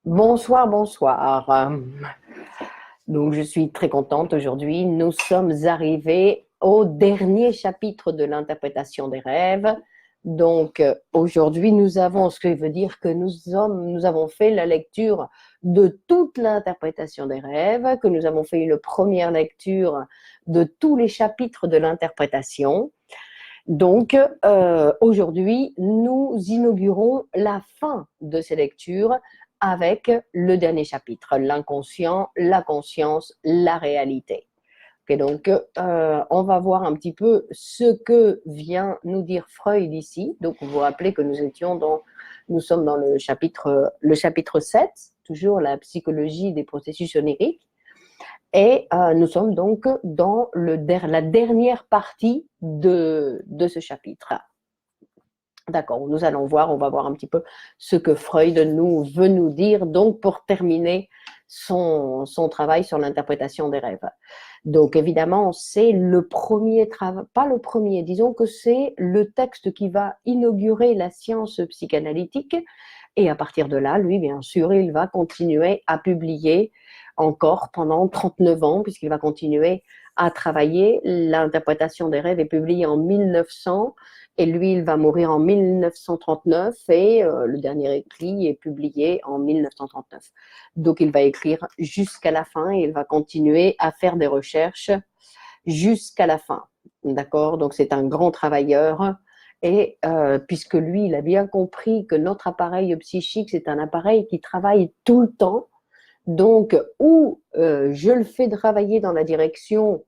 Bonsoir, bonsoir. Donc, je suis très contente aujourd'hui. Nous sommes arrivés au dernier chapitre de l'interprétation des rêves. Donc, aujourd'hui, nous avons, ce qui veut dire que nous avons fait la lecture de toute l'interprétation des rêves, que nous avons fait une première lecture de tous les chapitres de l'interprétation. Donc, aujourd'hui, nous inaugurons la fin de ces lectures avec le dernier chapitre, l'inconscient, la conscience, la réalité. Okay, donc, on va voir un petit peu ce que vient nous dire Freud ici. Donc, vous vous rappelez que nous sommes dans le chapitre 7, toujours la psychologie des processus oniriques. Et nous sommes donc dans la dernière partie de ce chapitre. D'accord, nous allons voir, on va voir un petit peu ce que Freud veut nous dire, donc pour terminer son travail sur l'interprétation des rêves. Donc évidemment, c'est le premier travail, pas le premier, disons que c'est le texte qui va inaugurer la science psychanalytique, et à partir de là, lui, bien sûr, il va continuer à publier encore pendant 39 ans, puisqu'il va continuer à travailler. L'interprétation des rêves est publiée en 1900, et lui, il va mourir en 1939, et le dernier écrit est publié en 1939. Donc, il va écrire jusqu'à la fin, et il va continuer à faire des recherches jusqu'à la fin. D'accord? Donc, c'est un grand travailleur. Et puisque lui, il a bien compris que notre appareil psychique, c'est un appareil qui travaille tout le temps. Donc, ou je le fais travailler dans la direction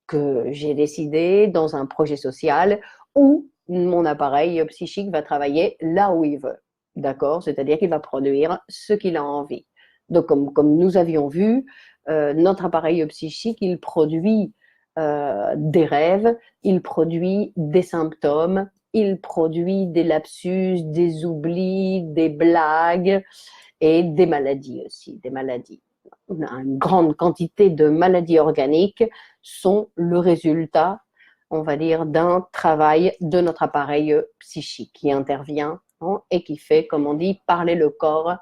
que j'ai décidé, dans un projet social, ou mon appareil psychique va travailler là où il veut. D'accord? C'est-à-dire qu'il va produire ce qu'il a envie. Donc, comme nous avions vu, notre appareil psychique, il produit des rêves, il produit des symptômes, il produit des lapsus, des oublis, des blagues et des maladies aussi, des maladies. Une grande quantité de maladies organiques sont le résultat, on va dire, d'un travail de notre appareil psychique qui intervient et qui fait, comme on dit, parler le corps.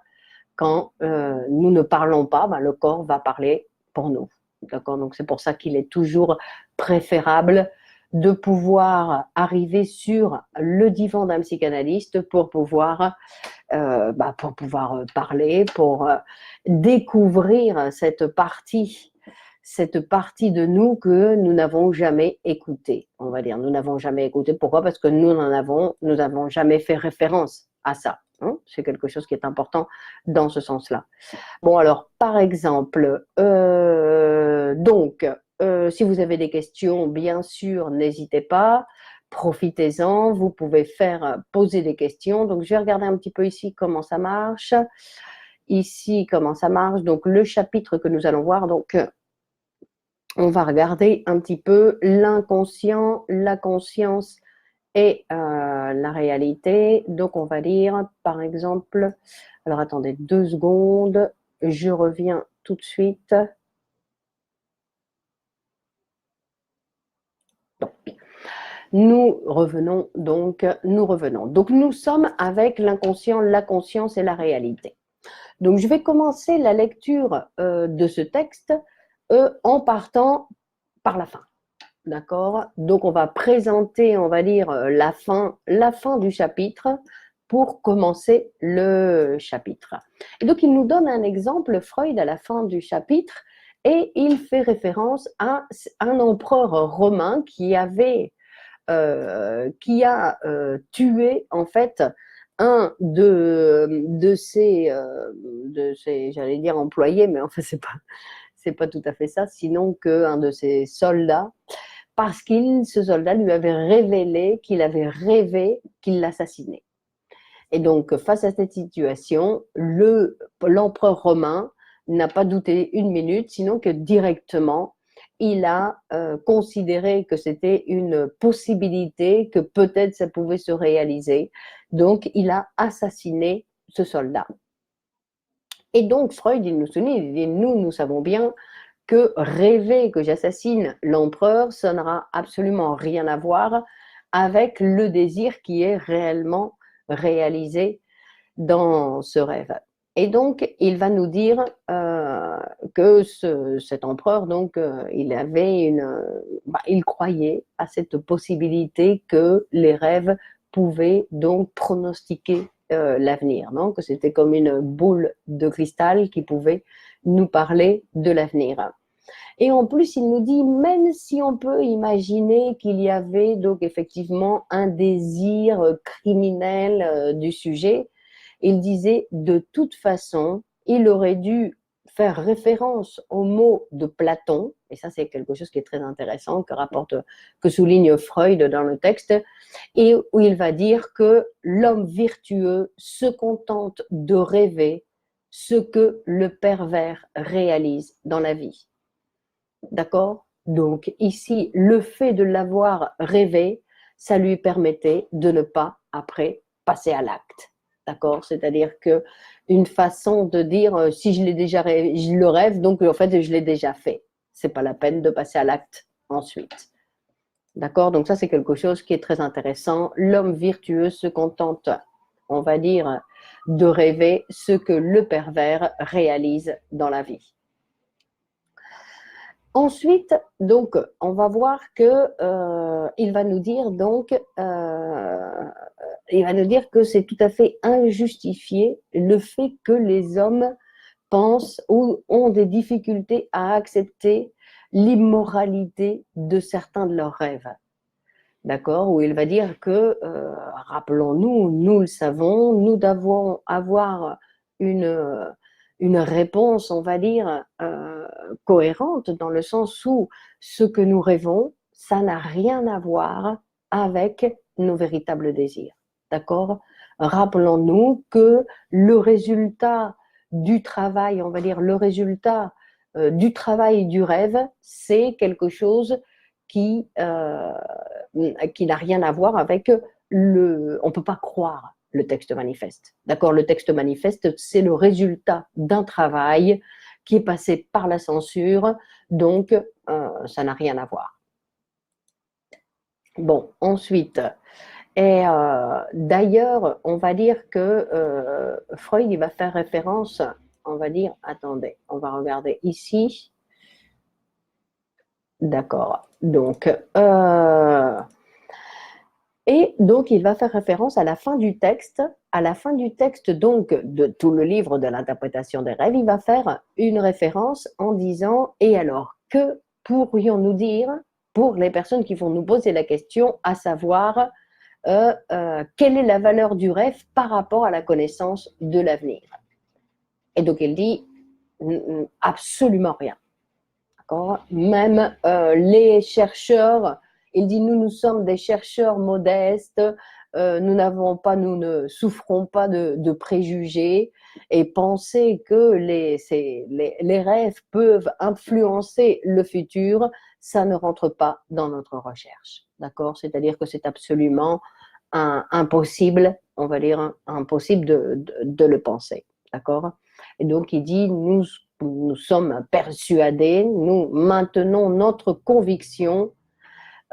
Quand nous ne parlons pas, le corps va parler pour nous. D'accord? Donc c'est pour ça qu'il est toujours préférable de pouvoir arriver sur le divan d'un psychanalyste pour pouvoir parler, pour découvrir cette partie de nous que nous n'avons jamais écoutée, on va dire. Nous n'avons jamais écouté. Pourquoi? Parce que nous n'avons jamais fait référence à ça. C'est quelque chose qui est important dans ce sens-là. Bon, alors, par exemple, si vous avez des questions, bien sûr, n'hésitez pas, profitez-en, vous pouvez poser des questions. Donc, je vais regarder un petit peu ici comment ça marche. Ici, comment ça marche. Donc, le chapitre que nous allons voir, donc, on va regarder un petit peu l'inconscient, la conscience et la réalité. Donc, on va lire, par exemple, alors attendez 2 secondes, je reviens tout de suite. Donc, nous revenons. Donc, nous sommes avec l'inconscient, la conscience et la réalité. Donc, je vais commencer la lecture de ce texte en partant par la fin. D'accord? Donc, on va présenter, on va dire, la fin du chapitre pour commencer le chapitre. Et donc, il nous donne un exemple, Freud, à la fin du chapitre, et il fait référence à un empereur romain qui a tué, en fait, un de ses, j'allais dire employés, mais en fait, c'est pas tout à fait ça, sinon qu'un de ses soldats, parce que ce soldat lui avait révélé qu'il avait rêvé qu'il l'assassinait. Et donc, face à cette situation, l'empereur romain n'a pas douté une minute, sinon que directement, il a considéré que c'était une possibilité, que peut-être ça pouvait se réaliser. Donc, il a assassiné ce soldat. Et donc, Freud, il nous souligne, il dit, nous savons bien que rêver que j'assassine l'empereur, ça n'aura absolument rien à voir avec le désir qui est réellement réalisé dans ce rêve. Et donc, il va nous dire que cet empereur, donc, il croyait à cette possibilité que les rêves pouvaient donc pronostiquer l'avenir, non? Que c'était comme une boule de cristal qui pouvait nous parler de l'avenir. Et en plus, il nous dit, même si on peut imaginer qu'il y avait donc effectivement un désir criminel du sujet, il disait de toute façon, il aurait dû faire référence au mot de Platon, et ça c'est quelque chose qui est très intéressant, que souligne Freud dans le texte, et où il va dire que l'homme vertueux se contente de rêver ce que le pervers réalise dans la vie. D'accord? Donc ici, le fait de l'avoir rêvé, ça lui permettait de ne pas, après, passer à l'acte. D'accord? C'est-à-dire que une façon de dire, si je l'ai déjà rêvé, je le rêve, donc en fait, je l'ai déjà fait. C'est pas la peine de passer à l'acte ensuite. D'accord? Donc ça, c'est quelque chose qui est très intéressant. L'homme vertueux se contente, on va dire, de rêver ce que le pervers réalise dans la vie. Ensuite, donc, on va voir que il va nous dire donc, il va nous dire que c'est tout à fait injustifié le fait que les hommes pensent ou ont des difficultés à accepter l'immoralité de certains de leurs rêves. D'accord? Où il va dire que, rappelons-nous, nous le savons, nous devons avoir une, une réponse, on va dire, cohérente, dans le sens où ce que nous rêvons, ça n'a rien à voir avec nos véritables désirs. D'accord? Rappelons-nous que le résultat du travail, on va dire, le résultat du travail du rêve, c'est quelque chose qui n'a rien à voir avec on ne peut pas croire le texte manifeste. D'accord? Le texte manifeste, c'est le résultat d'un travail qui est passé par la censure, donc ça n'a rien à voir. Bon, ensuite, et d'ailleurs, on va dire que Freud, il va faire référence, on va dire, attendez, on va regarder ici. D'accord. Donc, et donc, il va faire référence à la fin du texte. À la fin du texte, donc, de tout le livre de l'interprétation des rêves, il va faire une référence en disant, et alors, que pourrions-nous dire pour les personnes qui vont nous poser la question, à savoir, quelle est la valeur du rêve par rapport à la connaissance de l'avenir? Et donc, il dit, absolument rien. Même les chercheurs, il dit nous sommes des chercheurs modestes, nous ne souffrons pas de préjugés, et penser que les rêves peuvent influencer le futur, ça ne rentre pas dans notre recherche. D'accord? C'est-à-dire que c'est absolument impossible, on va dire, impossible de le penser. D'accord? Et donc il dit nous sommes persuadés, nous maintenons notre conviction,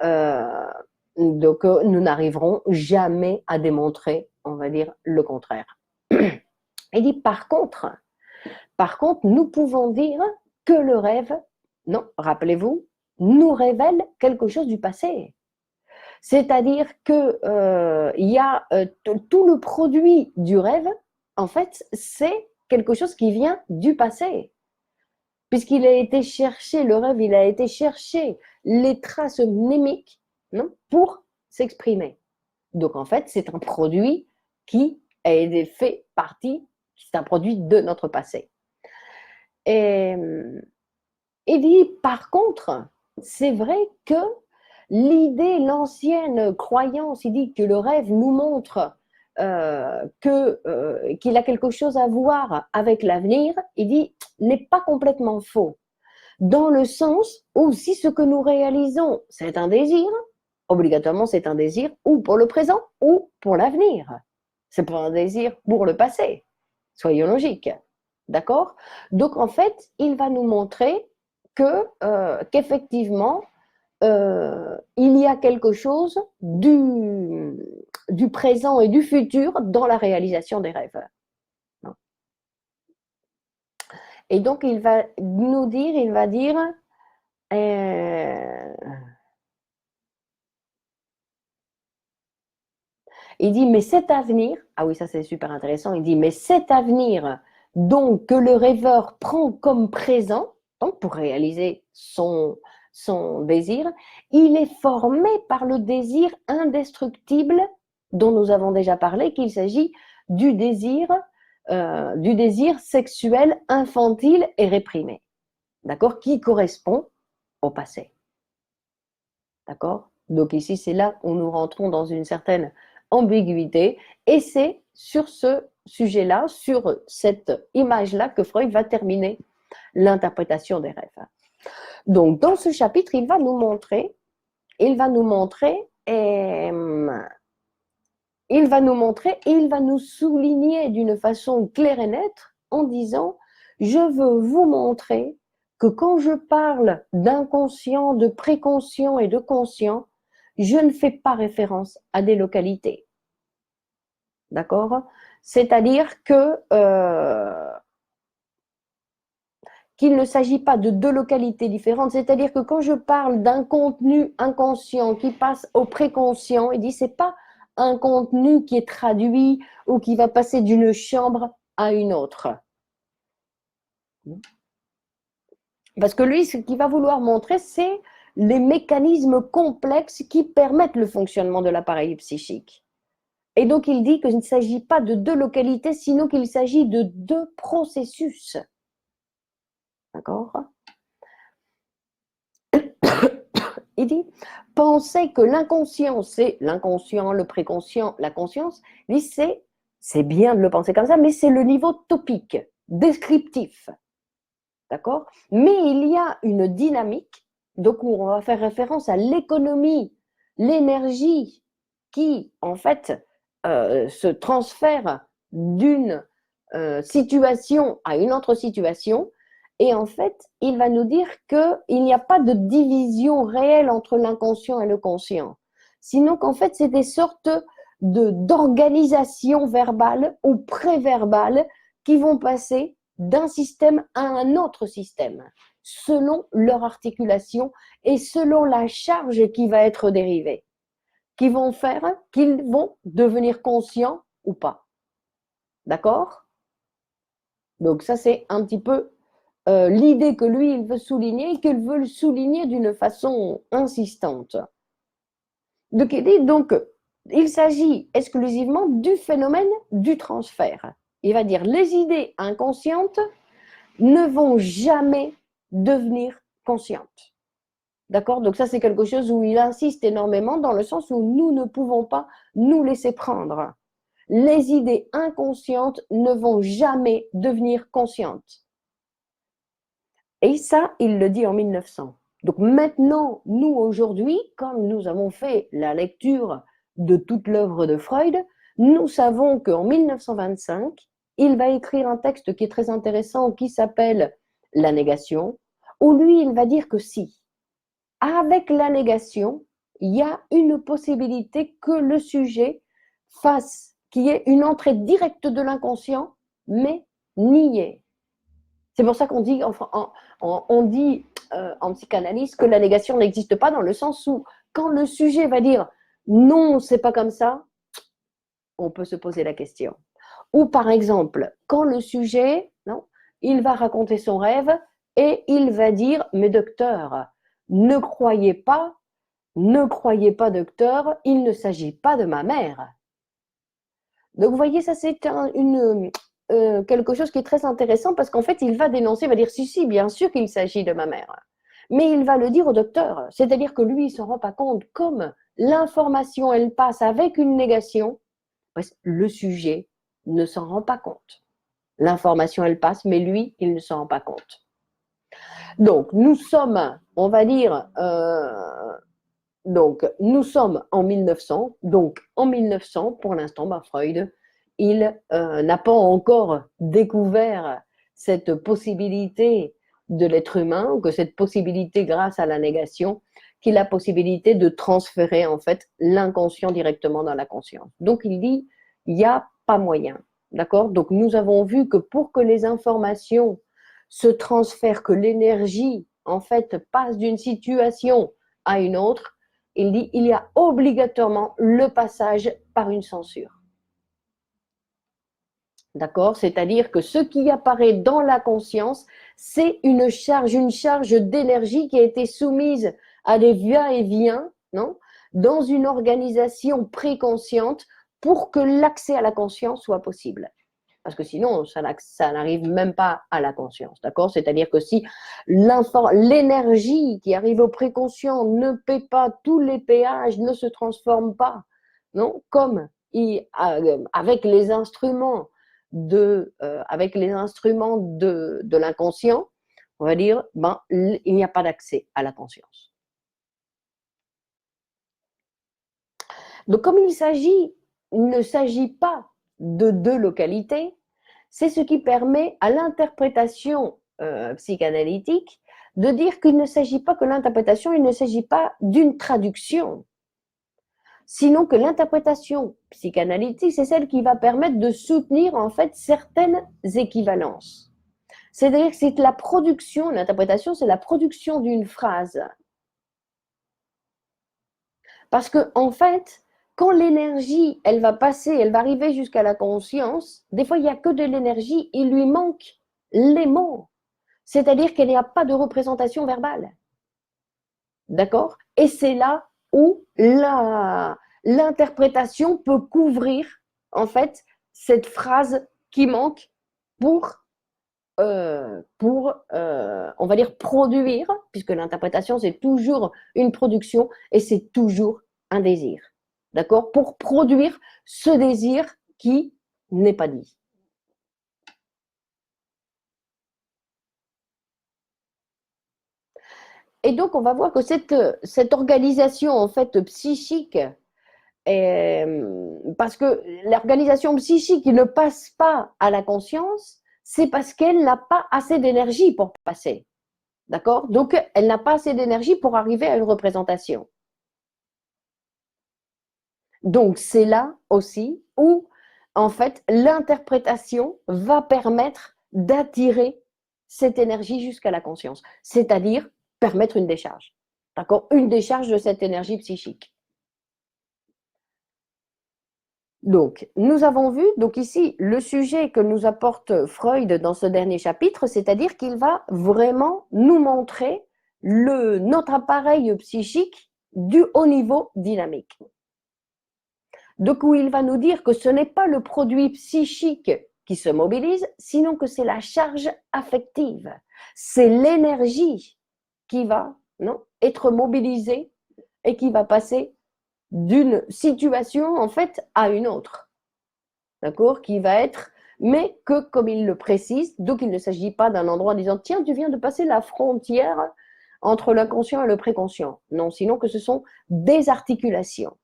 donc nous n'arriverons jamais à démontrer, on va dire, le contraire. Il dit par contre, nous pouvons dire que le rêve, non, rappelez-vous, nous révèle quelque chose du passé. C'est-à-dire que il y a tout le produit du rêve, en fait, c'est quelque chose qui vient du passé. Puisqu'il a été chercher, le rêve, il a été chercher les traces mnémiques, non, pour s'exprimer. Donc en fait, c'est un produit qui a été fait partie, c'est un produit de notre passé. Et il dit, par contre, c'est vrai que l'idée, l'ancienne croyance, il dit que le rêve nous montre qu'il a quelque chose à voir avec l'avenir, il dit, n'est pas complètement faux. Dans le sens où si ce que nous réalisons, c'est un désir, obligatoirement c'est un désir ou pour le présent ou pour l'avenir. C'est pas un désir pour le passé. Soyons logiques. D'accord? Donc en fait, il va nous montrer qu'effectivement, il y a quelque chose du présent et du futur dans la réalisation des rêves. Et donc, il va nous dire, euh, il dit, mais cet avenir, ah oui, ça c'est super intéressant, il dit, mais cet avenir, donc, que le rêveur prend comme présent, donc pour réaliser son désir, il est formé par le désir indestructible dont nous avons déjà parlé, qu'il s'agit du désir sexuel infantile et réprimé, d'accord, qui correspond au passé. D'accord? Donc ici, c'est là où nous rentrons dans une certaine ambiguïté et c'est sur ce sujet-là, sur cette image-là que Freud va terminer l'interprétation des rêves. Donc dans ce chapitre, il va nous montrer et il va nous souligner d'une façon claire et nette en disant je veux vous montrer que quand je parle d'inconscient, de préconscient et de conscient, je ne fais pas référence à des localités. D'accord? C'est-à-dire que qu'il ne s'agit pas de deux localités différentes, c'est-à-dire que quand je parle d'un contenu inconscient qui passe au préconscient, il dit c'est pas un contenu qui est traduit ou qui va passer d'une chambre à une autre. Parce que lui, ce qu'il va vouloir montrer, c'est les mécanismes complexes qui permettent le fonctionnement de l'appareil psychique. Et donc, il dit qu'il ne s'agit pas de deux localités, sinon qu'il s'agit de deux processus. D'accord? Il dit, penser que l'inconscient, c'est l'inconscient, le préconscient, la conscience, il dit, c'est bien de le penser comme ça, mais c'est le niveau topique, descriptif. D'accord? Mais il y a une dynamique, donc on va faire référence à l'économie, l'énergie qui, en fait, se transfère d'une situation à une autre situation. Et en fait, il va nous dire qu'il n'y a pas de division réelle entre l'inconscient et le conscient. Sinon qu'en fait, c'est des sortes d'organisation verbale ou préverbale qui vont passer d'un système à un autre système, selon leur articulation et selon la charge qui va être dérivée, qui vont faire qu'ils vont devenir conscients ou pas. D'accord? Donc ça, c'est un petit peu l'idée que lui, il veut souligner et qu'il veut le souligner d'une façon insistante. Donc, il s'agit exclusivement du phénomène du transfert. Il va dire les idées inconscientes ne vont jamais devenir conscientes. D'accord? Donc ça, c'est quelque chose où il insiste énormément dans le sens où nous ne pouvons pas nous laisser prendre. Les idées inconscientes ne vont jamais devenir conscientes. Et ça, il le dit en 1900. Donc maintenant, nous, aujourd'hui, comme nous avons fait la lecture de toute l'œuvre de Freud, nous savons qu'en 1925, il va écrire un texte qui est très intéressant, qui s'appelle « La négation », où lui, il va dire que si, avec la négation, il y a une possibilité que le sujet fasse, qu'il y ait une entrée directe de l'inconscient, mais niée. C'est pour ça qu'on dit, on dit en psychanalyse que la négation n'existe pas, dans le sens où quand le sujet va dire non, c'est pas comme ça, on peut se poser la question. Ou par exemple, quand le sujet, non, il va raconter son rêve et il va dire mais docteur, ne croyez pas, docteur, il ne s'agit pas de ma mère. Donc vous voyez, ça c'est quelque chose qui est très intéressant parce qu'en fait, il va dénoncer, il va dire si, bien sûr qu'il s'agit de ma mère. Mais il va le dire au docteur, c'est-à-dire que lui, il ne se rend pas compte comme l'information, elle passe avec une négation, parce que le sujet ne s'en rend pas compte. L'information, elle passe, mais lui, il ne s'en rend pas compte. Donc, nous sommes, on va dire, donc, nous sommes en 1900. Donc, en 1900, pour l'instant, Freud, il n'a pas encore découvert cette possibilité de l'être humain, ou que cette possibilité, grâce à la négation, qu'il a la possibilité de transférer, en fait, l'inconscient directement dans la conscience. Donc, il dit, il n'y a pas moyen. D'accord? Donc, nous avons vu que pour que les informations ce transfert, que l'énergie, en fait, passe d'une situation à une autre, il dit il y a obligatoirement le passage par une censure. D'accord? C'est-à-dire que ce qui apparaît dans la conscience, c'est une charge d'énergie qui a été soumise à des va-et-vient, non? Dans une organisation préconsciente pour que l'accès à la conscience soit possible. Parce que sinon, ça n'arrive même pas à la conscience, d'accord? C'est-à-dire que si l'énergie qui arrive au préconscient ne paie pas tous les péages, ne se transforme pas, non? Comme avec les instruments de l'inconscient, on va dire, ben, il n'y a pas d'accès à la conscience. Donc, comme il ne s'agit pas de deux localités, c'est ce qui permet à l'interprétation psychanalytique de dire qu'il ne s'agit pas que l'interprétation, il ne s'agit pas d'une traduction, sinon que l'interprétation psychanalytique, c'est celle qui va permettre de soutenir en fait certaines équivalences. C'est-à-dire que c'est la production, l'interprétation, c'est la production d'une phrase. Parce que, en fait, quand l'énergie, elle va passer, elle va arriver jusqu'à la conscience, des fois, il n'y a que de l'énergie, il lui manque les mots. C'est-à-dire qu'il n'y a pas de représentation verbale. D'accord? Et c'est là où l'interprétation peut couvrir, en fait, cette phrase qui manque pour on va dire, produire, puisque l'interprétation, c'est toujours une production et c'est toujours un désir. D'accord? Pour produire ce désir qui n'est pas dit. Et donc, on va voir que cette organisation, en fait, psychique, parce que l'organisation psychique qui ne passe pas à la conscience, c'est parce qu'elle n'a pas assez d'énergie pour passer. D'accord? Donc, elle n'a pas assez d'énergie pour arriver à une représentation. Donc, c'est là aussi où, en fait, l'interprétation va permettre d'attirer cette énergie jusqu'à la conscience, c'est-à-dire permettre une décharge. D'accord? Une décharge de cette énergie psychique. Donc, nous avons vu, donc ici, le sujet que nous apporte Freud dans ce dernier chapitre, c'est-à-dire qu'il va vraiment nous montrer notre appareil psychique du haut niveau dynamique. Donc, où il va nous dire que ce n'est pas le produit psychique qui se mobilise, sinon que c'est la charge affective. C'est l'énergie qui va être mobilisée et qui va passer d'une situation, en fait, à une autre. D'accord? Qui va être, mais que, comme il le précise, donc il ne s'agit pas d'un endroit en disant, tiens, tu viens de passer la frontière entre l'inconscient et le préconscient. Non, sinon que ce sont des articulations,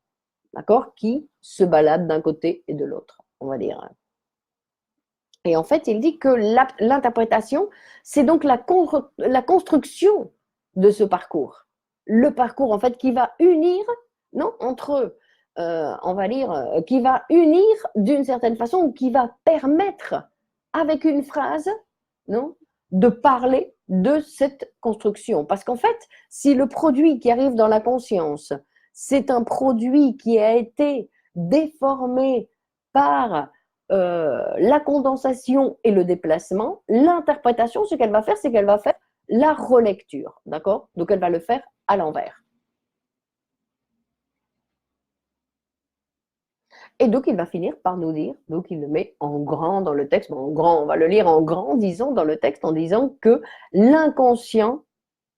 d'accord, qui se baladent d'un côté et de l'autre, on va dire. Et en fait, il dit que l'interprétation, c'est donc la construction de ce parcours. Le parcours, en fait, qui va unir, non, entre, on va dire, qui va unir d'une certaine façon, ou qui va permettre, avec une phrase, non, de parler de cette construction. Parce qu'en fait, si le produit qui arrive dans la conscience, c'est un produit qui a été déformé par la condensation et le déplacement, l'interprétation, ce qu'elle va faire, c'est qu'elle va faire la relecture, d'accord? Donc, elle va le faire à l'envers. Et donc, il va finir par nous dire, donc il le met en grand dans le texte, en grand, on va le lire en grand, disons, dans le texte, en disant que l'inconscient,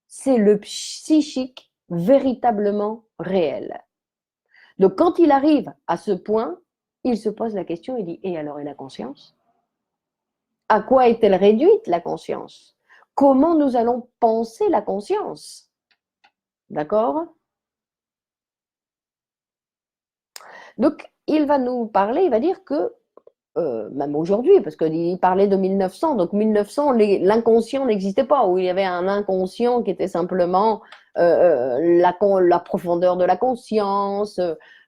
c'est le psychique véritablement réel. Donc, quand il arrive à ce point, il se pose la question, il dit, et alors, et la conscience? À quoi est-elle réduite, la conscience? Comment nous allons penser la conscience? D'accord? Donc, il va nous parler, il va dire que, même aujourd'hui, parce qu'il parlait de 1900, donc 1900, l'inconscient n'existait pas, où il y avait un inconscient qui était simplement la profondeur de la conscience,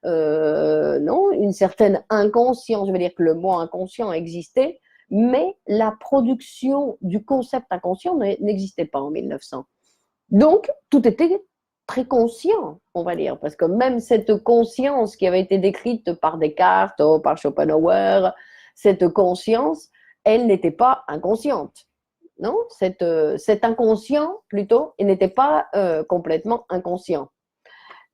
non, une certaine inconscience, je veux dire que le mot inconscient existait, mais la production du concept inconscient n'existait pas en 1900. Donc, tout était très conscient, on va dire, parce que même cette conscience qui avait été décrite par Descartes, par Schopenhauer, cette conscience, elle n'était pas inconsciente. Non, cet inconscient, plutôt, il n'était pas complètement inconscient.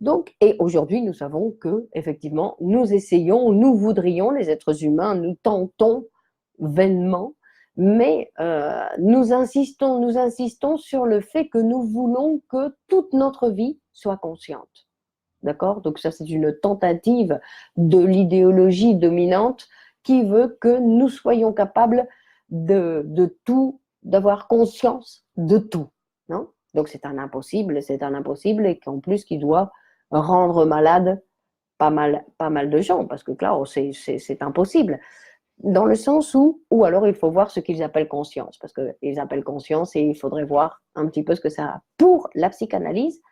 Donc, et aujourd'hui, nous savons que, effectivement, nous essayons, nous voudrions, les êtres humains, nous tentons vainement, mais nous insistons sur le fait que nous voulons que toute notre vie soit consciente. D'accord? Donc ça, c'est une tentative de l'idéologie dominante qui veut que nous soyons capables de tout, d'avoir conscience de tout. Non? Donc c'est un impossible et qu'en plus qui doit rendre malade pas mal de gens, parce que là, c'est impossible. Dans le sens ou alors il faut voir ce qu'ils appellent conscience, parce qu'ils appellent conscience et il faudrait voir un petit peu ce que ça a. Pour la psychanalyse,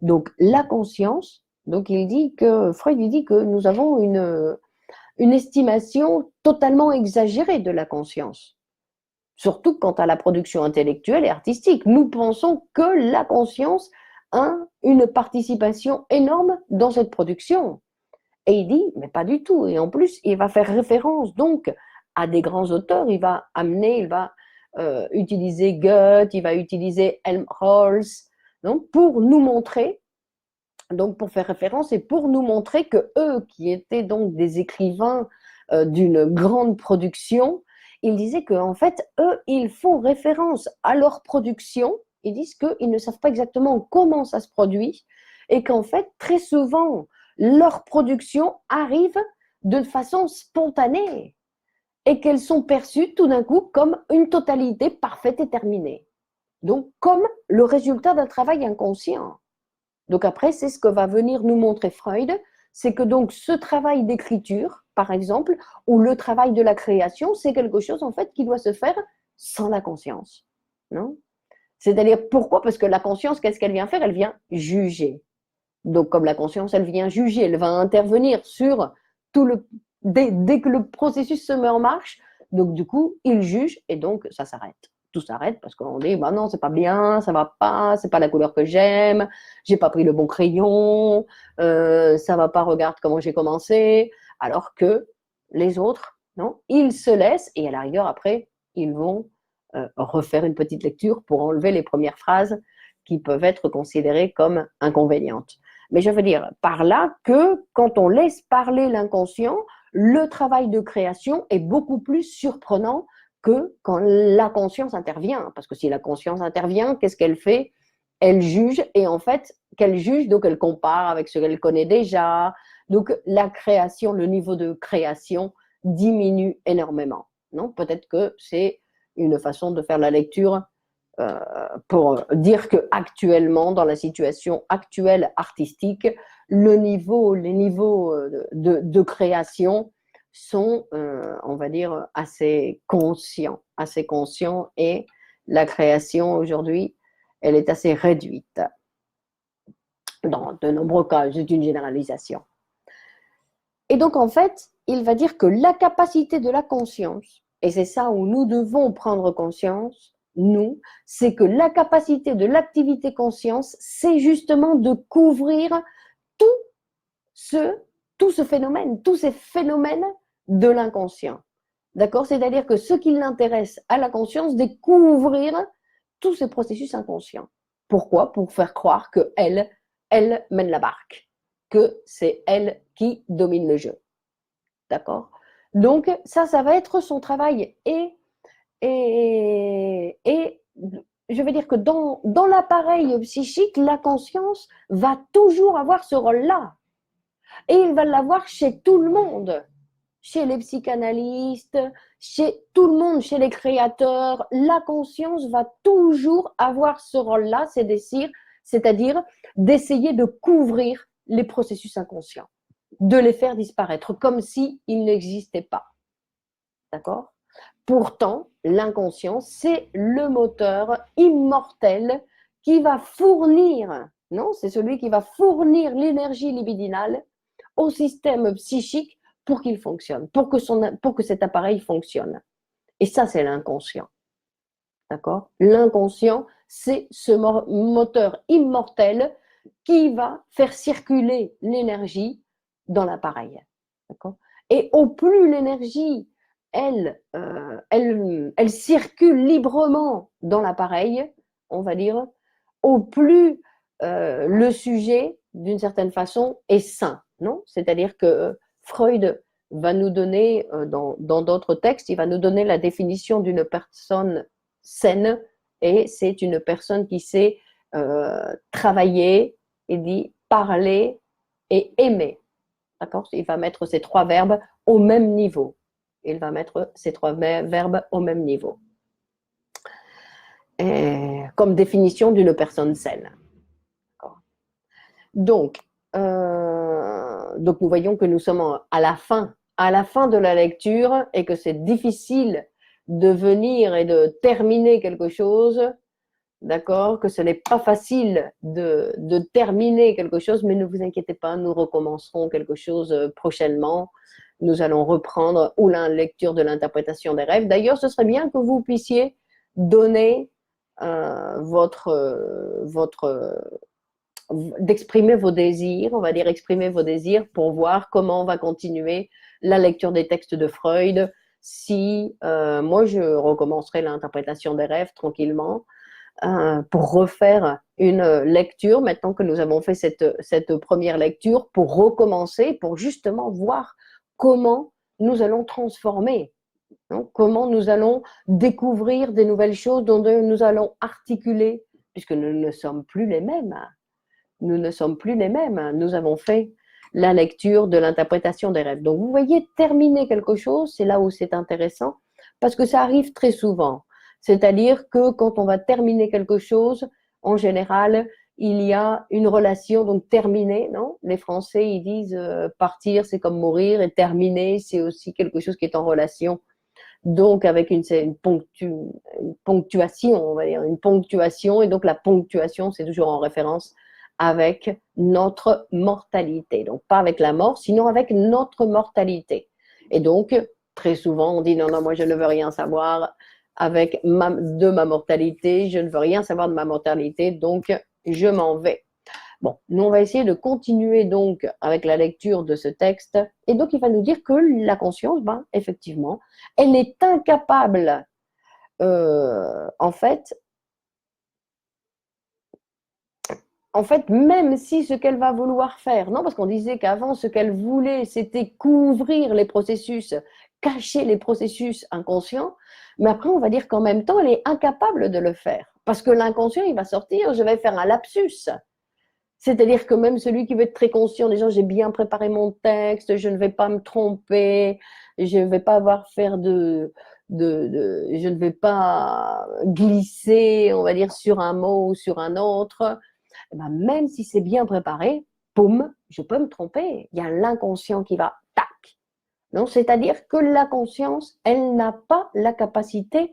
donc la conscience, donc Freud dit que nous avons une estimation totalement exagérée de la conscience, surtout quant à la production intellectuelle et artistique. Nous pensons que la conscience a une participation énorme dans cette production. Et il dit, mais pas du tout. Et en plus, il va faire référence donc à des grands auteurs. Il va utiliser Goethe, il va utiliser Helmholtz, donc pour nous montrer, donc pour faire référence et pour nous montrer que eux, qui étaient donc des écrivains d'une grande production, ils disaient qu'en fait, eux, ils font référence à leur production. Ils disent qu'ils ne savent pas exactement comment ça se produit et qu'en fait, très souvent, leur production arrive de façon spontanée et qu'elles sont perçues tout d'un coup comme une totalité parfaite et terminée. Donc, comme le résultat d'un travail inconscient. Donc après, c'est ce que va venir nous montrer Freud, c'est que donc ce travail d'écriture, par exemple, ou le travail de la création, c'est quelque chose en fait qui doit se faire sans la conscience. Non? C'est-à-dire pourquoi? Parce que la conscience, qu'est-ce qu'elle vient faire? Elle vient juger. Donc, comme la conscience, elle vient juger, elle va intervenir sur tout dès que le processus se met en marche. Donc, du coup, il juge et donc ça s'arrête. Tout s'arrête parce qu'on dit, bah non, c'est pas bien, ça va pas, c'est pas la couleur que j'aime, j'ai pas pris le bon crayon, ça va pas, regarde comment j'ai commencé. Alors que les autres, non, ils se laissent et à la rigueur, après, ils vont refaire une petite lecture pour enlever les premières phrases qui peuvent être considérées comme inconvénientes. Mais je veux dire par là que quand on laisse parler l'inconscient, le travail de création est beaucoup plus surprenant que quand la conscience intervient. Parce que si la conscience intervient, qu'est-ce qu'elle fait? Elle juge et en fait, qu'elle juge, donc elle compare avec ce qu'elle connaît déjà. Donc la création, le niveau de création diminue énormément. Non? Peut-être que c'est une façon de faire la lecture pour dire que actuellement, dans la situation actuelle artistique, les niveaux de création sont, on va dire, assez conscients et la création aujourd'hui, elle est assez réduite. Dans de nombreux cas, c'est une généralisation. Et donc, en fait, il va dire que la capacité de la conscience, et c'est ça où nous devons prendre conscience, nous, c'est que la capacité de l'activité conscience, c'est justement de couvrir tout ce, tout ce phénomène, tous ces phénomènes de l'inconscient. D'accord? C'est-à-dire que ce qui l'intéresse à la conscience, c'est couvrir tous ces processus inconscients. Pourquoi? Pour faire croire que elle mène la barque, que c'est elle qui domine le jeu. D'accord? Donc, ça va être son travail. Et je veux dire que dans l'appareil psychique, la conscience va toujours avoir ce rôle-là. Et il va l'avoir chez tout le monde. Chez les psychanalystes, chez tout le monde, chez les créateurs. La conscience va toujours avoir ce rôle-là, c'est-à-dire d'essayer de couvrir les processus inconscients, de les faire disparaître, comme s'ils n'existaient pas. D'accord? Pourtant, l'inconscient, c'est le moteur immortel qui va fournir, non, c'est celui qui va fournir l'énergie libidinale au système psychique pour qu'il fonctionne, pour que cet appareil fonctionne. Et ça, c'est l'inconscient. D'accord? L'inconscient, c'est ce moteur immortel qui va faire circuler l'énergie dans l'appareil. D'accord? Et au plus l'énergie, elle circule librement dans l'appareil, on va dire, au plus le sujet, d'une certaine façon, est sain. Non? C'est-à-dire que Freud va nous donner, dans d'autres textes, il va nous donner la définition d'une personne saine, et c'est une personne qui sait travailler, et dit parler et aimer. D'accord? Il va mettre ces trois verbes au même niveau. Il va mettre ces trois verbes au même niveau. Et comme définition d'une personne saine. Donc, nous voyons que nous sommes à la fin de la lecture et que c'est difficile de venir et de terminer quelque chose, d'accord, que ce n'est pas facile de terminer quelque chose, mais ne vous inquiétez pas, nous recommencerons quelque chose prochainement. Nous allons reprendre ou la lecture de l'interprétation des rêves. D'ailleurs, ce serait bien que vous puissiez donner d'exprimer vos désirs, on va dire exprimer vos désirs pour voir comment on va continuer la lecture des textes de Freud. Si moi je recommencerai l'interprétation des rêves tranquillement pour refaire une lecture maintenant que nous avons fait cette première lecture, pour recommencer, pour justement voir comment nous allons transformer, hein, comment nous allons découvrir des nouvelles choses dont nous allons articuler, puisque nous ne sommes plus les mêmes. Nous ne sommes plus les mêmes. Nous avons fait la lecture de l'interprétation des rêves. Donc, vous voyez, terminer quelque chose, c'est là où c'est intéressant, parce que ça arrive très souvent. C'est-à-dire que quand on va terminer quelque chose, en général, il y a une relation, donc terminer, non? Les Français, ils disent partir, c'est comme mourir, et terminer, c'est aussi quelque chose qui est en relation. Donc, avec une ponctuation, on va dire, une ponctuation, et donc la ponctuation, c'est toujours en référence avec notre mortalité. Donc, pas avec la mort, sinon avec notre mortalité. Et donc, très souvent, on dit non, non, moi, je ne veux rien savoir de ma mortalité, je ne veux rien savoir de ma mortalité, donc je m'en vais. Bon, nous, on va essayer de continuer donc avec la lecture de ce texte. Et donc, il va nous dire que la conscience, effectivement, elle est incapable, en fait, même si ce qu'elle va vouloir faire, non, parce qu'on disait qu'avant, ce qu'elle voulait, c'était couvrir les processus, cacher les processus inconscients, mais après, on va dire qu'en même temps, elle est incapable de le faire, parce que l'inconscient, il va sortir, je vais faire un lapsus. C'est-à-dire que même celui qui veut être très conscient, déjà, j'ai bien préparé mon texte, je ne vais pas me tromper, je ne vais pas je ne vais pas glisser, on va dire, sur un mot ou sur un autre. Et ben, même si c'est bien préparé, poum, je peux me tromper. Il y a l'inconscient qui va, tac. Non, c'est-à-dire que la conscience, elle n'a pas la capacité,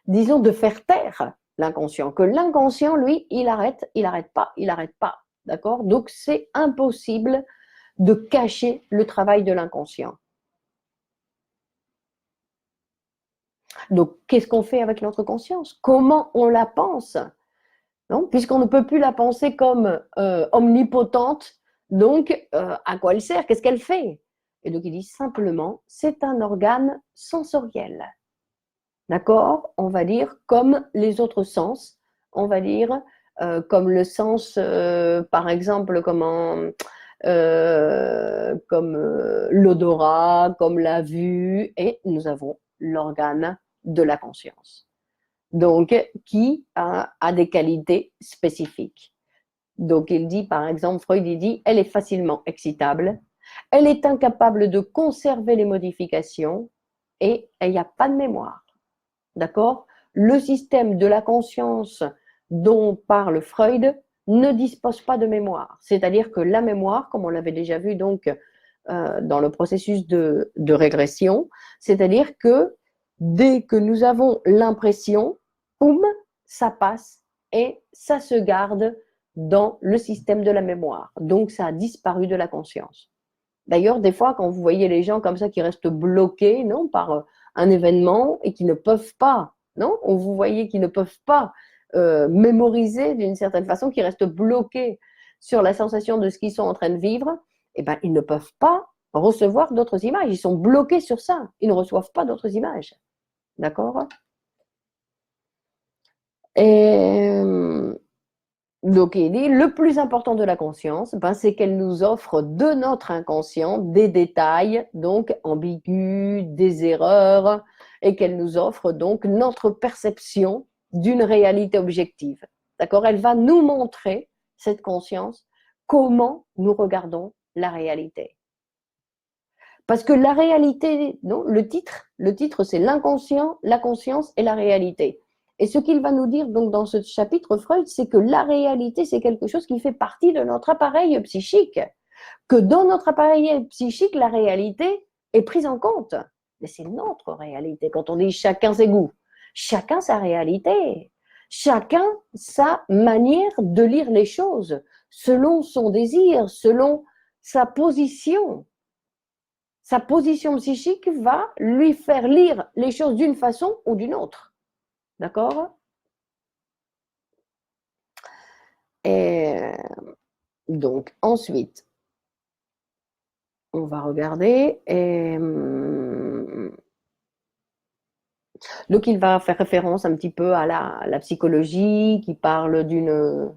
disons, de faire taire l'inconscient. Que l'inconscient, lui, il arrête pas, il arrête pas. D'accord? Donc, c'est impossible de cacher le travail de l'inconscient. Donc, qu'est-ce qu'on fait avec notre conscience? Comment on la pense? Non? Puisqu'on ne peut plus la penser comme omnipotente, donc à quoi elle sert? Qu'est-ce qu'elle fait? Et donc, il dit simplement, c'est un organe sensoriel. D'accord? On va dire comme les autres sens. On va dire comme le sens, par exemple, comme l'odorat, comme la vue, et nous avons l'organe de la conscience. Donc, qui a des qualités spécifiques. Donc, il dit, par exemple, Freud, il dit, elle est facilement excitable, elle est incapable de conserver les modifications et il n'y a pas de mémoire. D'accord? Le système de la conscience dont parle Freud ne dispose pas de mémoire. C'est-à-dire que la mémoire, comme on l'avait déjà vu donc dans le processus de régression, c'est-à-dire que dès que nous avons l'impression, boum, ça passe et ça se garde dans le système de la mémoire. Donc, ça a disparu de la conscience. D'ailleurs, des fois, quand vous voyez les gens comme ça qui restent bloqués, non, par un événement et qui ne peuvent pas, non? Vous voyez qu'ils ne peuvent pas mémoriser d'une certaine façon, qui restent bloqués sur la sensation de ce qu'ils sont en train de vivre, eh ben, ils ne peuvent pas recevoir d'autres images. Ils sont bloqués sur ça. Ils ne reçoivent pas d'autres images. D'accord? Et donc, il dit, le plus important de la conscience, ben, c'est qu'elle nous offre de notre inconscient des détails, donc ambigus, des erreurs, et qu'elle nous offre donc notre perception d'une réalité objective. D'accord? Elle va nous montrer, cette conscience, comment nous regardons la réalité. Parce que la réalité, non, le titre c'est l'inconscient, la conscience et la réalité. Et ce qu'il va nous dire donc dans ce chapitre, Freud, c'est que la réalité, c'est quelque chose qui fait partie de notre appareil psychique. Que dans notre appareil psychique, la réalité est prise en compte. Mais c'est notre réalité. Quand on dit chacun ses goûts, chacun sa réalité, chacun sa manière de lire les choses, selon son désir, selon sa position. Sa position psychique va lui faire lire les choses d'une façon ou d'une autre. D'accord? Et donc, ensuite, on va regarder. Donc, il va faire référence un petit peu à la psychologie qui parle d'une.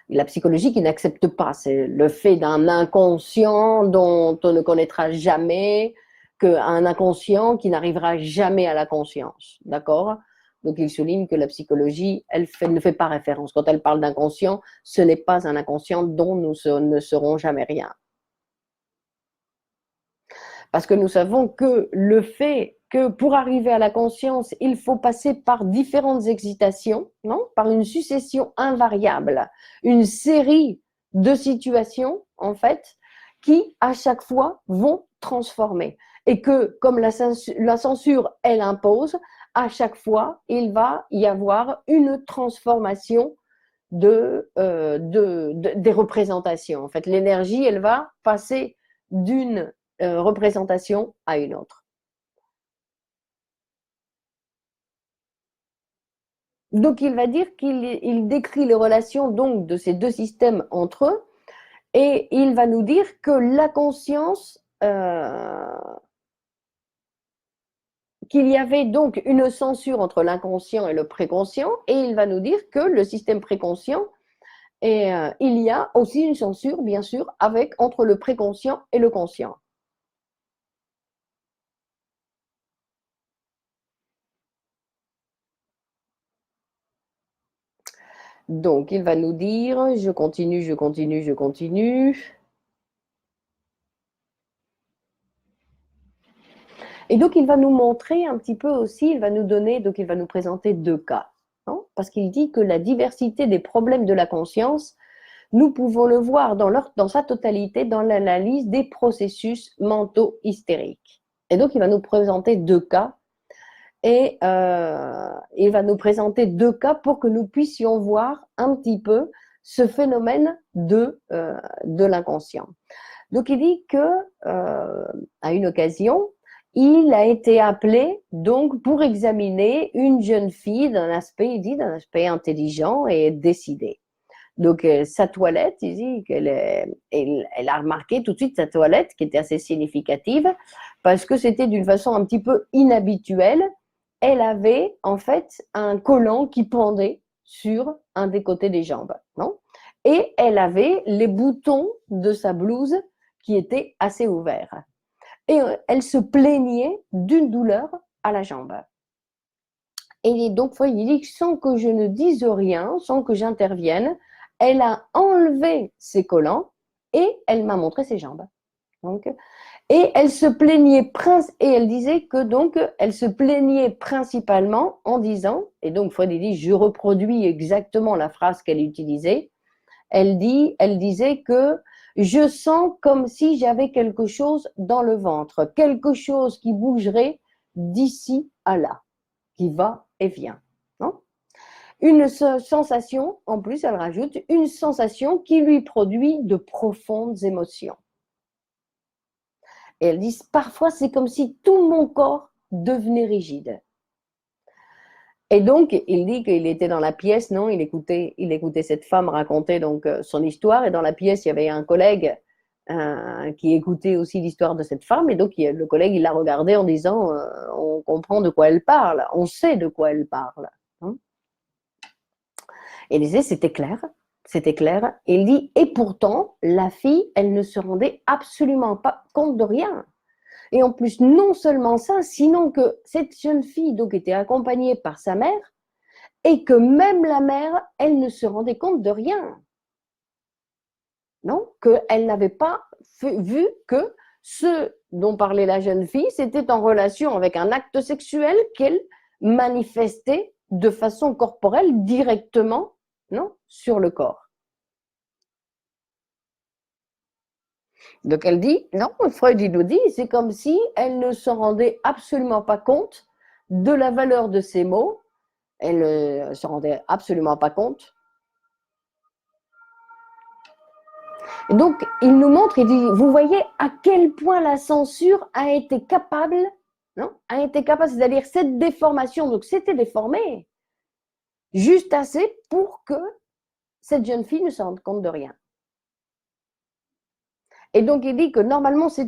La psychologie qui n'accepte pas, c'est le fait d'un inconscient dont on ne connaîtra jamais, qu'un inconscient qui n'arrivera jamais à la conscience. D'accord? Donc, il souligne que la psychologie, ne fait pas référence. Quand elle parle d'inconscient, ce n'est pas un inconscient dont nous ne saurons jamais rien. Parce que nous savons que le fait que pour arriver à la conscience, il faut passer par différentes excitations, non? Par une succession invariable, une série de situations, en fait, qui, à chaque fois, vont transformer. Et que, comme la censure, elle impose, à chaque fois, il va y avoir une transformation des représentations. En fait, l'énergie, elle va passer d'une représentation à une autre. Donc, il va dire qu'il décrit les relations donc de ces deux systèmes entre eux et il va nous dire que la conscience, qu'il y avait donc une censure entre l'inconscient et le préconscient et il va nous dire que le système préconscient, et il y a aussi une censure, bien sûr, entre le préconscient et le conscient. Donc, il va nous dire, je continue. Et donc, il va nous montrer un petit peu aussi, il va nous présenter deux cas. Hein, parce qu'il dit que la diversité des problèmes de la conscience, nous pouvons le voir dans sa totalité dans l'analyse des processus mentaux hystériques. Et donc, il va nous présenter deux cas. Et il va nous présenter deux cas pour que nous puissions voir un petit peu ce phénomène de l'inconscient. Donc, il dit que à une occasion, il a été appelé donc pour examiner une jeune fille d'un aspect intelligent et décidé. Donc, sa toilette, il dit elle a remarqué tout de suite sa toilette qui était assez significative parce que c'était d'une façon un petit peu inhabituelle. Elle avait en fait un collant qui pendait sur un des côtés des jambes, non? Et elle avait les boutons de sa blouse qui étaient assez ouverts. Et elle se plaignait d'une douleur à la jambe. Et donc, il dit, sans que je ne dise rien, sans que j'intervienne, elle a enlevé ses collants et elle m'a montré ses jambes. Donc, et elle se plaignait et elle disait que donc elle se plaignait principalement en disant, et donc Freud dit, je reproduis exactement la phrase qu'elle utilisait. Elle disait que je sens comme si j'avais quelque chose dans le ventre, quelque chose qui bougerait d'ici à là, qui va et vient. Non? Une sensation, en plus, elle rajoute, une sensation qui lui produit de profondes émotions. Et elle dit, parfois, c'est comme si tout mon corps devenez rigide. Et donc, il dit qu'il était dans la pièce, non, il écoutait cette femme raconter donc son histoire, et dans la pièce, il y avait un collègue qui écoutait aussi l'histoire de cette femme, et donc le collègue, il l'a regardé en disant on comprend de quoi elle parle, on sait de quoi elle parle. Hein. Et il disait, c'était clair, c'était clair. Et il dit, et pourtant, la fille, elle ne se rendait absolument pas compte de rien. Et en plus, non seulement ça, sinon que cette jeune fille donc était accompagnée par sa mère, et que même la mère, elle ne se rendait compte de rien. Non, qu'elle n'avait pas vu que ce dont parlait la jeune fille, c'était en relation avec un acte sexuel qu'elle manifestait de façon corporelle directement, non, sur le corps. Donc elle dit, non, Freud il nous dit, c'est comme si elle ne se rendait absolument pas compte de la valeur de ces mots, elle ne se rendait absolument pas compte. Et donc il nous montre, il dit, vous voyez à quel point la censure a été capable, non, a été capable, c'est-à-dire cette déformation, donc c'était déformé, juste assez pour que cette jeune fille ne se rende compte de rien. Et donc, il dit que normalement, c'est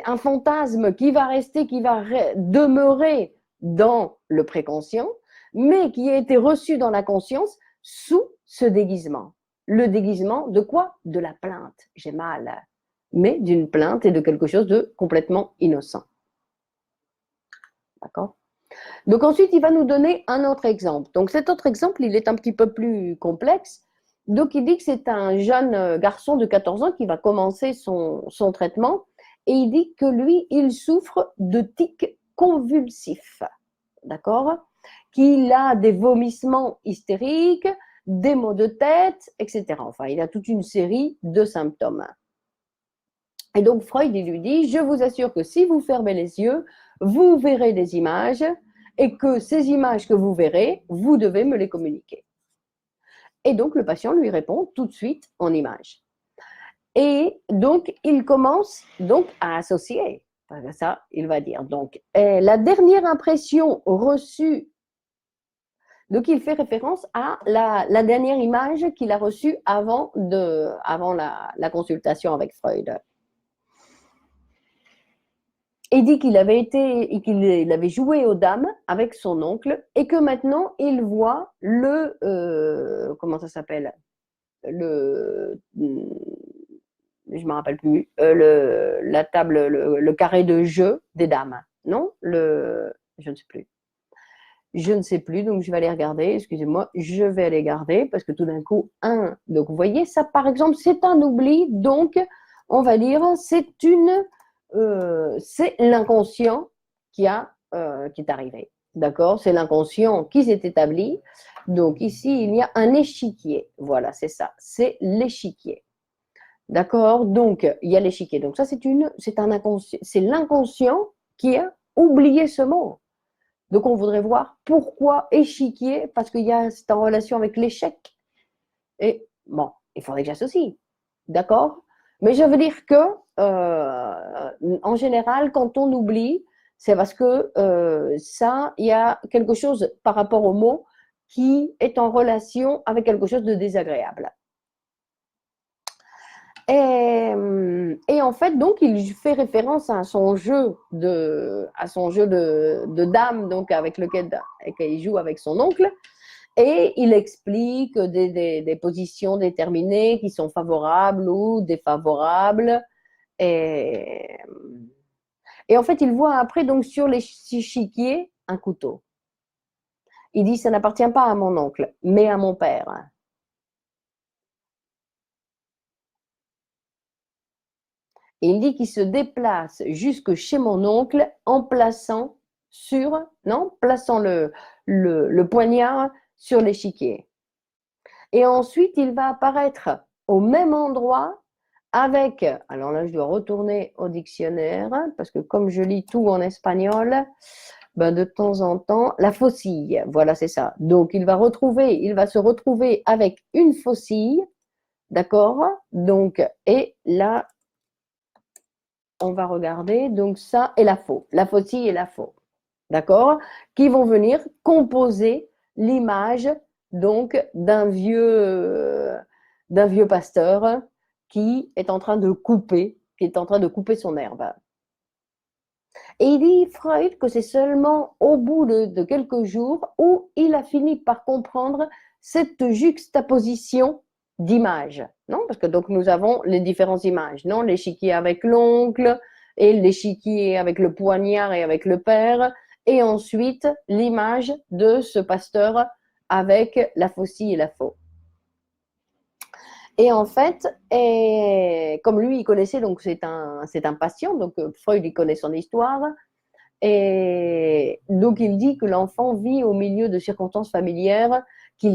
un fantasme qui va rester, qui va demeurer dans le préconscient, mais qui a été reçu dans la conscience sous ce déguisement. Le déguisement de quoi? De la plainte. J'ai mal. Mais d'une plainte et de quelque chose de complètement innocent. D'accord? Donc ensuite, il va nous donner un autre exemple. Donc cet autre exemple, il est un petit peu plus complexe. Donc il dit que c'est un jeune garçon de 14 ans qui va commencer son traitement et il dit que lui, il souffre de tics convulsifs. D'accord? Qu'il a des vomissements hystériques, des maux de tête, etc. Enfin, il a toute une série de symptômes. Et donc Freud, il lui dit, je vous assure que si vous fermez les yeux, vous verrez des images et que ces images que vous verrez, vous devez me les communiquer. Et donc le patient lui répond tout de suite en images. Et donc il commence donc à associer. Ça, il va dire. Donc la dernière impression reçue, donc il fait référence à la dernière image qu'il a reçue avant la consultation avec Freud. Et dit qu'il avait joué aux dames avec son oncle et que maintenant il voit comment ça s'appelle, je me rappelle plus, la table, le carré de jeu des dames, non, je ne sais plus. Je ne sais plus, donc je vais aller regarder, excusez-moi, je vais aller regarder, parce que tout d'un coup, donc vous voyez, ça par exemple, c'est un oubli, donc on va dire, c'est l'inconscient qui est arrivé, d'accord? C'est l'inconscient qui s'est établi, donc ici, il y a un échiquier, voilà, c'est ça, c'est l'échiquier, d'accord? Donc, il y a l'échiquier, donc ça, c'est l'inconscient qui a oublié ce mot. Donc, on voudrait voir pourquoi échiquier, parce c'est en relation avec l'échec. Et bon, il faudrait que j'associe. D'accord? Mais je veux dire que, en général, quand on oublie, c'est parce que il y a quelque chose par rapport au mot qui est en relation avec quelque chose de désagréable. Et en fait, donc, il fait référence à son jeu de dames, donc avec lequel il joue avec son oncle, et il explique des positions déterminées qui sont favorables ou défavorables. Et, et en fait, il voit après donc sur l'échiquier un couteau. Il dit, ça n'appartient pas à mon oncle, mais à mon père. Et il dit qu'il se déplace jusque chez mon oncle en plaçant le poignard sur l'échiquier. Et ensuite, il va apparaître au même endroit avec, alors là, je dois retourner au dictionnaire, parce que comme je lis tout en espagnol, de temps en temps, la faucille, voilà, c'est ça. Donc, il va se retrouver avec une faucille, d'accord? Donc, et là, on va regarder, donc ça et la faux. La faucille et la faux. d'accord, qui vont venir composer l'image donc d'un vieux pasteur qui est en train de couper son herbe. Et il dit, Freud, que c'est seulement au bout de quelques jours où il a fini par comprendre cette juxtaposition d'images, non? Parce que donc nous avons les différentes images, non? L'échiquier avec l'oncle et l'échiquier avec le poignard et avec le père, et ensuite l'image de ce pasteur avec la faucille et la faux. Et en fait, comme lui, il connaissait, donc c'est un patient, donc Freud, il connaît son histoire, et donc il dit que l'enfant vit au milieu de circonstances familières qui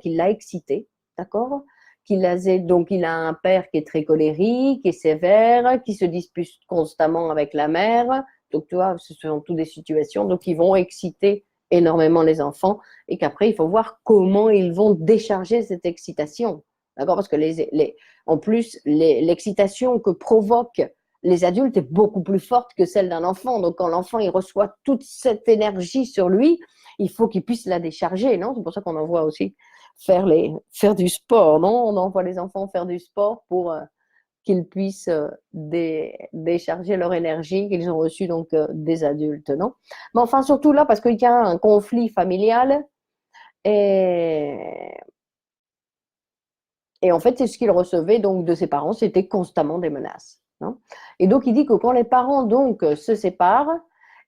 l'a excité, d'accord? Donc il a un père qui est très colérique, qui est sévère, qui se dispute constamment avec la mère. Donc tu vois, ce sont toutes des situations donc qui vont exciter énormément les enfants et qu'après il faut voir comment ils vont décharger cette excitation, d'accord? Parce que en plus l'excitation que provoque les adultes est beaucoup plus forte que celle d'un enfant. Donc, quand l'enfant il reçoit toute cette énergie sur lui, il faut qu'il puisse la décharger, non? C'est pour ça qu'on envoie aussi faire du sport, non? On envoie les enfants faire du sport pour qu'ils puissent décharger leur énergie qu'ils ont reçue donc des adultes, non? Mais enfin, surtout là, parce qu'il y a un conflit familial et, et en fait, c'est ce qu'il recevait donc de ses parents, c'était constamment des menaces. Non? Et donc, il dit que quand les parents donc se séparent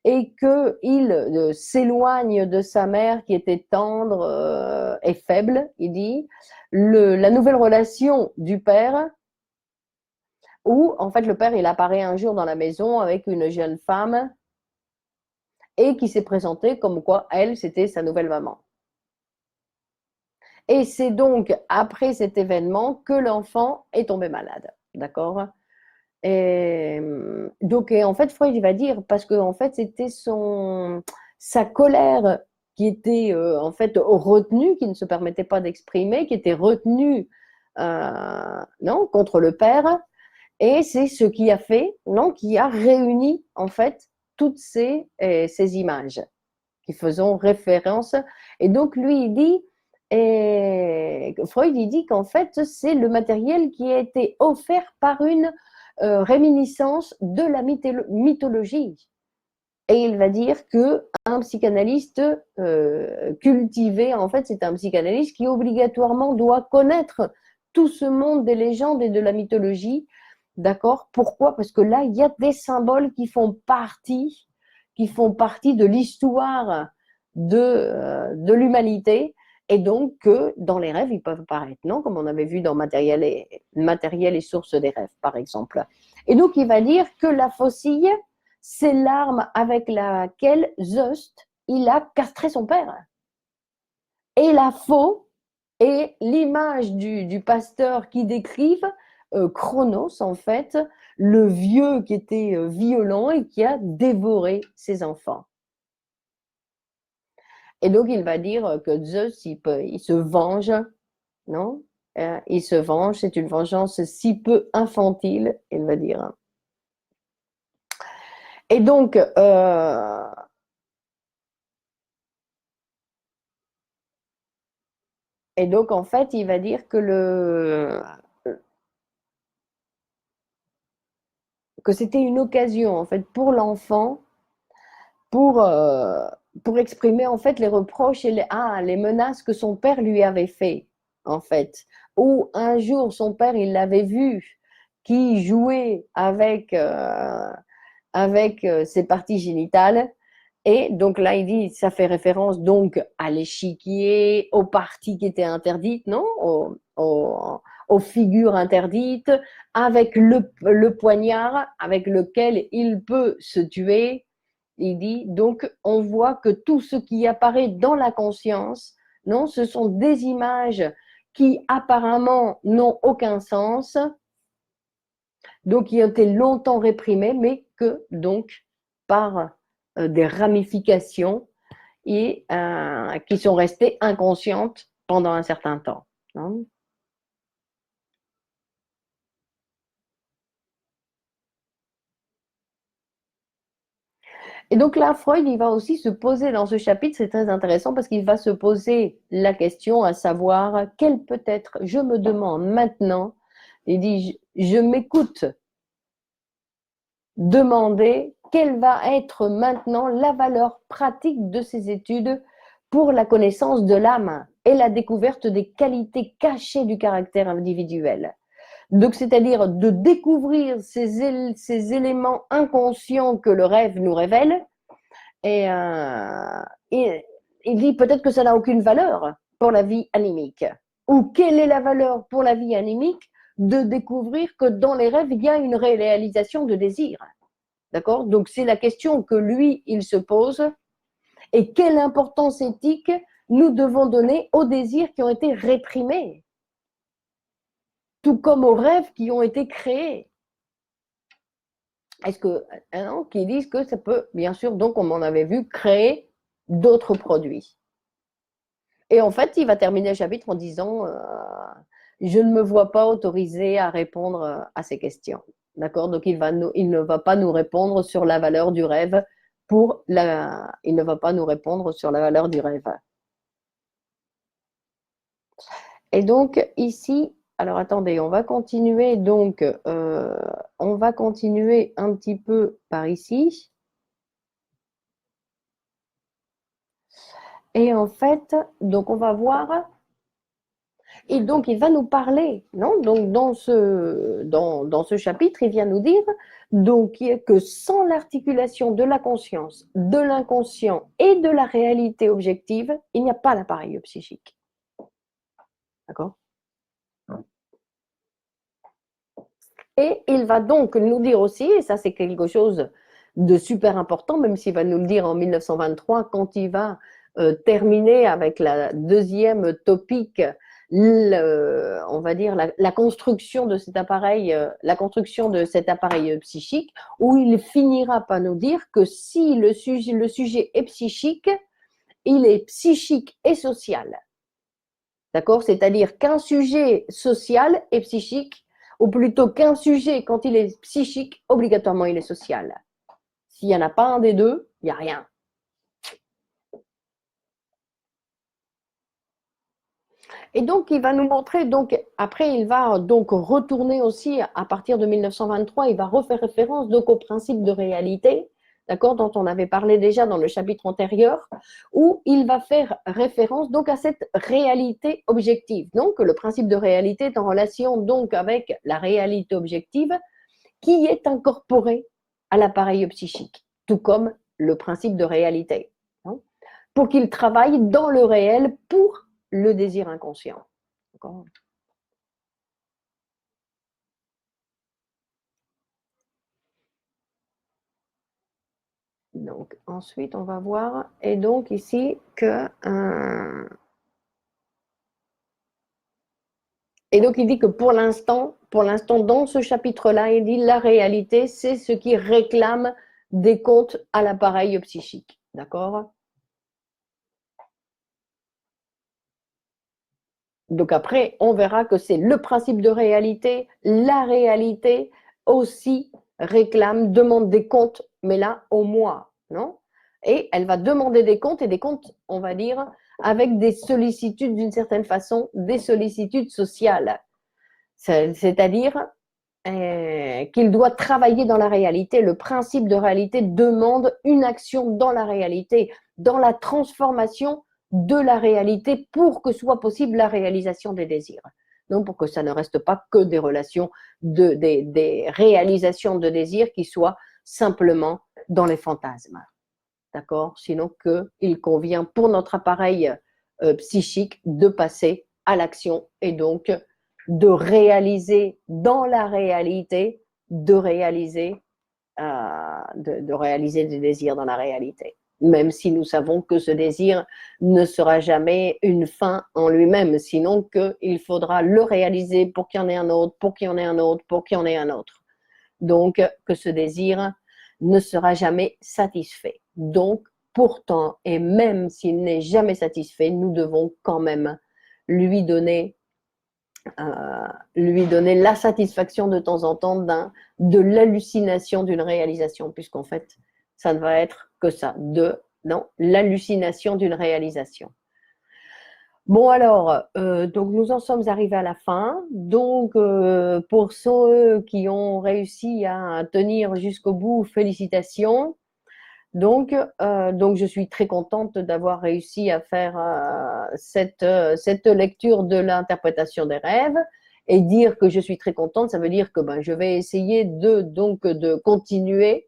et qu'il s'éloigne de sa mère qui était tendre et faible, il dit, la nouvelle relation du père, où en fait le père il apparaît un jour dans la maison avec une jeune femme et qui s'est présentée comme quoi elle, c'était sa nouvelle maman. Et c'est donc après cet événement que l'enfant est tombé malade. D'accord? Et donc, en fait, Freud, il va dire, parce que en fait, c'était sa colère qui était en fait retenue, qui ne se permettait pas d'exprimer, qui était retenue non, contre le père. Et c'est ce qui a fait, non, qui a réuni en fait toutes ces images qui faisaient référence. Et donc, lui, il dit, Freud, il dit qu'en fait, c'est le matériel qui a été offert par une réminiscence de la mythologie. Et il va dire qu'un psychanalyste cultivé, en fait, c'est un psychanalyste qui obligatoirement doit connaître tout ce monde des légendes et de la mythologie. D'accord? Pourquoi? Parce que là, il y a des symboles qui font partie de l'histoire de l'humanité. Et donc, que dans les rêves, ils peuvent apparaître, non? Comme on avait vu dans Matériel et source des rêves, par exemple. Et donc, il va dire que la faucille, c'est l'arme avec laquelle Zeus, il a castré son père. Et la faux est l'image du pasteur qui décrive Chronos, en fait, le vieux qui était violent et qui a dévoré ses enfants. Et donc, il va dire que Zeus, il se venge, non? Il se venge, c'est une vengeance si peu infantile, il va dire. Et donc, en fait, il va dire que c'était une occasion, en fait, pour l'enfant, pour, euh, pour exprimer, en fait, les reproches et les menaces que son père lui avait fait, en fait. Ou un jour, son père, il l'avait vu qui jouait avec ses parties génitales. Et donc là, il dit, ça fait référence donc à l'échiquier, aux parties qui étaient interdites, non? Aux figures interdites, avec le poignard avec lequel il peut se tuer. Il dit, donc on voit que tout ce qui apparaît dans la conscience, non, ce sont des images qui apparemment n'ont aucun sens, donc qui ont été longtemps réprimées, mais que donc par des ramifications et qui sont restées inconscientes pendant un certain temps. Non? Et donc là, Freud, il va aussi se poser dans ce chapitre, c'est très intéressant parce qu'il va se poser la question à savoir quel peut être, je me demande maintenant, il dit, je m'écoute demander quelle va être maintenant la valeur pratique de ces études pour la connaissance de l'âme et la découverte des qualités cachées du caractère individuel. Donc, c'est-à-dire de découvrir ces éléments inconscients que le rêve nous révèle. Et il dit peut-être que ça n'a aucune valeur pour la vie animique. Ou quelle est la valeur pour la vie animique de découvrir que dans les rêves, il y a une réalisation de désir. D'accord? Donc, c'est la question que lui, il se pose. Et quelle importance éthique nous devons donner aux désirs qui ont été réprimés, tout comme aux rêves qui ont été créés. Est-ce que, hein, qui disent que ça peut, bien sûr, donc, comme on avait vu, créer d'autres produits. Et en fait, il va terminer le chapitre en disant je ne me vois pas autorisé à répondre à ces questions. D'accord? Donc, il ne va pas nous répondre sur la valeur du rêve il ne va pas nous répondre sur la valeur du rêve. Et donc, ici, alors attendez, on va continuer. Donc, on va continuer un petit peu par ici. Et en fait, donc on va voir. Et donc, il va nous parler, non? Donc, dans ce chapitre, il vient nous dire donc, que sans l'articulation de la conscience, de l'inconscient et de la réalité objective, il n'y a pas l'appareil psychique. D'accord? Et il va donc nous dire aussi, et ça c'est quelque chose de super important, même s'il va nous le dire en 1923, quand il va terminer avec la deuxième topique, on va dire la construction de cet appareil, psychique, où il finira par nous dire que si le sujet est psychique, il est psychique et social. D'accord? C'est-à-dire qu'un sujet social est psychique, ou plutôt qu'un sujet, quand il est psychique, obligatoirement il est social. S'il n'y en a pas un des deux, il n'y a rien. Et donc, il va nous montrer, donc, après, il va donc retourner aussi, à partir de 1923, il va refaire référence donc au principe de réalité, d'accord, dont on avait parlé déjà dans le chapitre antérieur, où il va faire référence donc à cette réalité objective. Donc, le principe de réalité est en relation donc avec la réalité objective qui est incorporée à l'appareil psychique, tout comme le principe de réalité, hein, pour qu'il travaille dans le réel pour le désir inconscient. D'accord ? Donc, ensuite, on va voir, et donc ici, et donc il dit que pour l'instant, dans ce chapitre-là, il dit la réalité, c'est ce qui réclame des comptes à l'appareil psychique. D'accord ? Donc après, on verra que c'est le principe de réalité, la réalité aussi réclame, demande des comptes, mais là, au moi, non? Et elle va demander des comptes, et des comptes, on va dire, avec des sollicitudes d'une certaine façon, des sollicitudes sociales. C'est-à-dire qu'il doit travailler dans la réalité. Le principe de réalité demande une action dans la réalité, dans la transformation de la réalité pour que soit possible la réalisation des désirs. Donc, pour que ça ne reste pas que des relations, des réalisations de désirs qui soient simplement dans les fantasmes. D'accord? Sinon, qu'il convient pour notre appareil psychique de passer à l'action et donc de réaliser dans la réalité, de réaliser des désirs dans la réalité. Même si nous savons que ce désir ne sera jamais une fin en lui-même, sinon qu'il faudra le réaliser pour qu'il y en ait un autre, pour qu'il y en ait un autre, pour qu'il y en ait un autre. Donc, que ce désir ne sera jamais satisfait. Donc, pourtant, et même s'il n'est jamais satisfait, nous devons quand même lui donner la satisfaction de temps en temps de l'hallucination d'une réalisation, puisqu'en fait, ça ne va être que ça, dans l'hallucination d'une réalisation. Bon alors, donc nous en sommes arrivés à la fin. Donc pour ceux qui ont réussi à tenir jusqu'au bout, félicitations. Donc je suis très contente d'avoir réussi à faire cette lecture de l'interprétation des rêves. Et dire que je suis très contente, ça veut dire que je vais essayer de continuer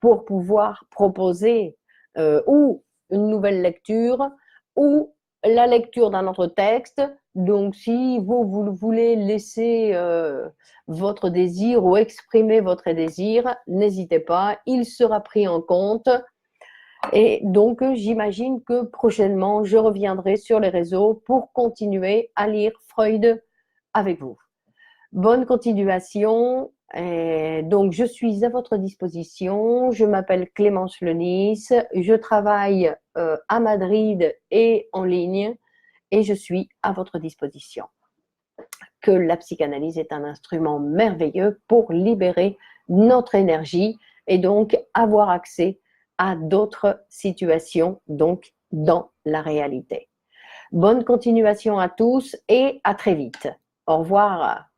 pour pouvoir proposer ou une nouvelle lecture ou la lecture d'un autre texte. Donc, si vous voulez laisser votre désir ou exprimer votre désir, n'hésitez pas, il sera pris en compte. Et donc, j'imagine que prochainement, je reviendrai sur les réseaux pour continuer à lire Freud avec vous. Bonne continuation. Et donc, je suis à votre disposition. Je m'appelle Clémence Lenis. Je travaille à Madrid et en ligne et je suis à votre disposition. Que la psychanalyse est un instrument merveilleux pour libérer notre énergie et donc avoir accès à d'autres situations, donc dans la réalité. Bonne continuation à tous et à très vite. Au revoir.